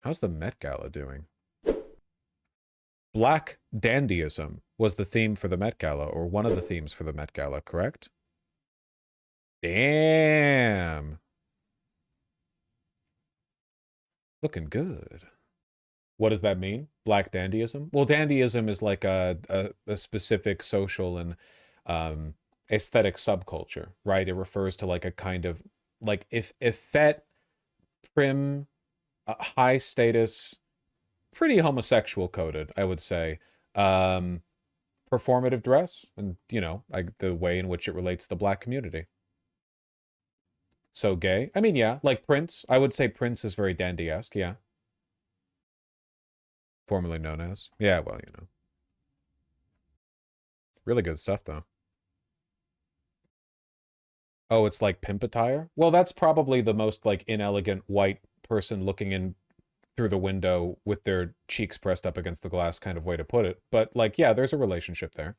How's the Met Gala doing? Black Dandyism was the theme for the Met Gala, or one of the themes for the Met Gala, correct? Damn. Looking good. What does that mean? Black dandyism? Well, dandyism is like a specific social and aesthetic subculture, right? It refers to like a kind of like effete, prim, high status, pretty homosexual coded, I would say. Performative dress and, you know, like the way in which it relates to the black community. So gay. I mean, yeah, like Prince. I would say Prince is very dandy-esque, yeah. Formerly known as. Yeah, well, you know. Really good stuff, though. Oh, it's like pimp attire? Well, that's probably the most, like, inelegant white person looking in through the window with their cheeks pressed up against the glass kind of way to put it. But, like, yeah, there's a relationship there.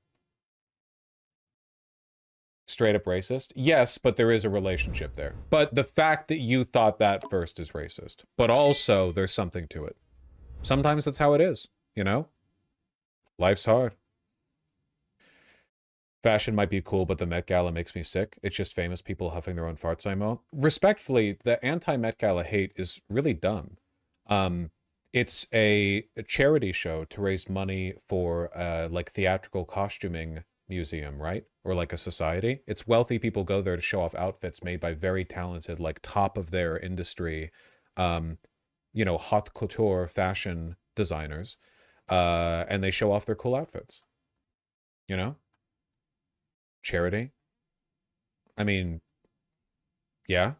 Straight up racist? Yes, but there is a relationship there. But the fact that you thought that first is racist. But also, there's something to it. Sometimes that's how it is, you know? Life's hard. Fashion might be cool, but the Met Gala makes me sick. It's just famous people huffing their own farts, IMO. Respectfully, the anti-Met Gala hate is really dumb. It's a charity show to raise money for like theatrical costuming museum, right? Or like a society. It's wealthy people go there to show off outfits made by very talented, like top of their industry, you know, haute couture fashion designers. And they show off their cool outfits. You know? Charity. I mean, yeah.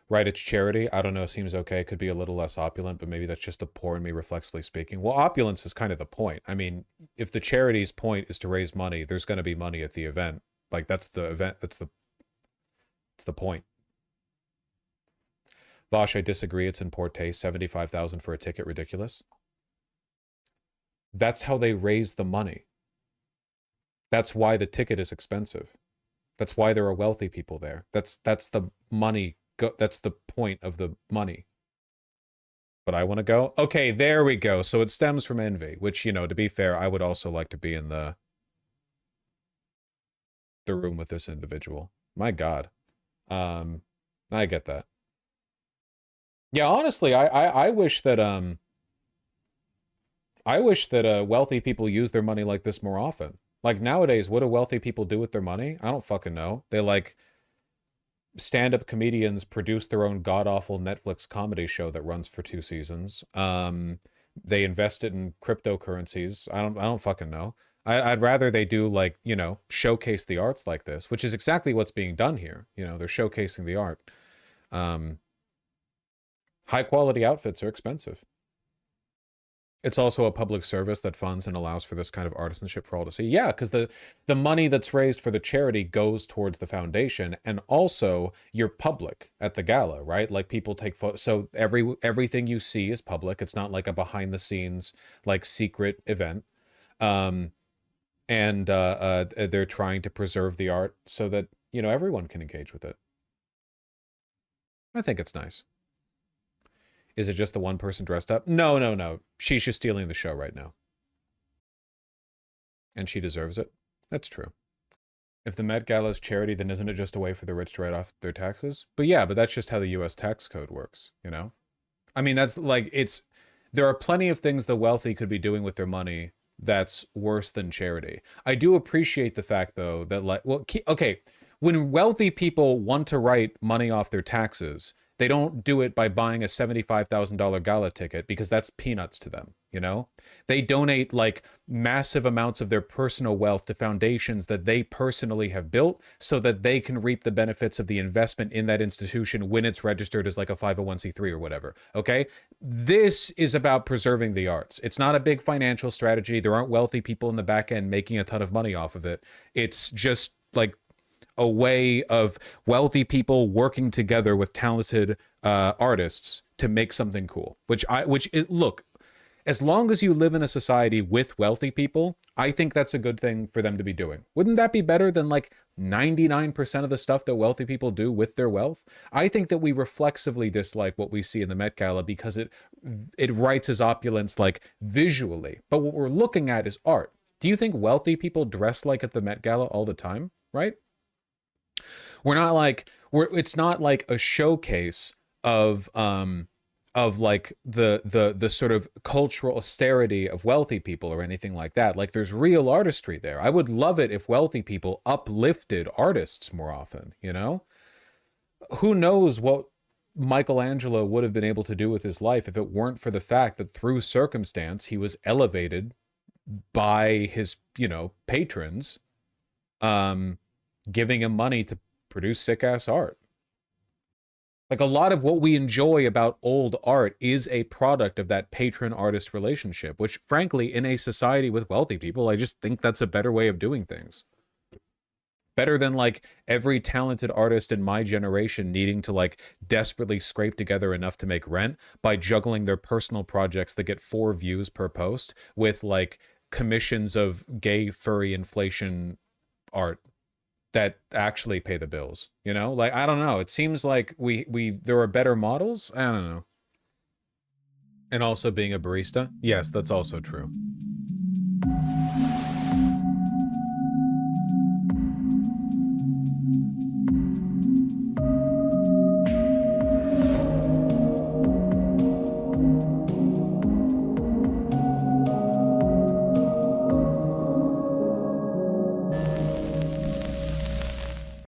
Right, it's charity. I don't know, seems okay. Could be a little less opulent, but maybe that's just the poor in me reflexively speaking. Well, opulence is kind of the point. I mean, if the charity's point is to raise money, there's going to be money at the event. Like, that's the event. That's the point. Vaush, I disagree. It's in poor taste. 75,000 for a ticket. Ridiculous. That's how they raise the money. That's why the ticket is expensive. That's why there are wealthy people there. That's the money. That's the point of the money. But I want to go? Okay, there we go. So it stems from envy, which, you know, to be fair, I would also like to be in the room with this individual. My God. I get that. Yeah, honestly, I wish that wealthy people use their money like this more often. Like nowadays, what do wealthy people do with their money? I don't fucking know. They like stand-up comedians produce their own god-awful Netflix comedy show that runs for 2 seasons. They invest it in cryptocurrencies. I don't fucking know. I'd rather they do like, you know, showcase the arts like this, which is exactly what's being done here. You know, they're showcasing the art. High quality outfits are expensive. It's also a public service that funds and allows for this kind of artisanship for all to see. Yeah, because the money that's raised for the charity goes towards the foundation, and also you're public at the gala, right? Like people take photos, so everything you see is public. It's not like a behind the scenes like secret event. And they're trying to preserve the art so that, you know, everyone can engage with it. I think it's nice. Is it just the one person dressed up? No, no, no. She's just stealing the show right now. And she deserves it. That's true. If the Met Gala is charity, then isn't it just a way for the rich to write off their taxes? But yeah, but that's just how the US tax code works, you know? I mean, that's like, there are plenty of things the wealthy could be doing with their money that's worse than charity. I do appreciate the fact, though, that like, well, okay, when wealthy people want to write money off their taxes, they don't do it by buying a $75,000 gala ticket because that's peanuts to them, you know? They donate like massive amounts of their personal wealth to foundations that they personally have built so that they can reap the benefits of the investment in that institution when it's registered as like a 501c3 or whatever, okay? This is about preserving the arts. It's not a big financial strategy. There aren't wealthy people in the back end making a ton of money off of it. It's just like a way of wealthy people working together with talented artists to make something cool. Look, as long as you live in a society with wealthy people, I think that's a good thing for them to be doing. Wouldn't that be better than like 99% of the stuff that wealthy people do with their wealth? I think that we reflexively dislike what we see in the Met Gala because it writes as opulence like visually. But what we're looking at is art. Do you think wealthy people dress like at the Met Gala all the time, right? We're not like it's not like a showcase of like the sort of cultural austerity of wealthy people or anything like that. Like there's real artistry there. I would love it if wealthy people uplifted artists more often, you know? Who knows what Michelangelo would have been able to do with his life if it weren't for the fact that through circumstance he was elevated by his, you know, patrons, giving him money to produce sick-ass art. Like a lot of what we enjoy about old art is a product of that patron-artist relationship, which frankly, in a society with wealthy people, I just think that's a better way of doing things. Better than like every talented artist in my generation needing to like desperately scrape together enough to make rent by juggling their personal projects that get 4 views per post with like commissions of gay furry inflation art that actually pay the bills, you know? Like, I don't know. It seems like there are better models. I don't know. And also being a barista. Yes, that's also true.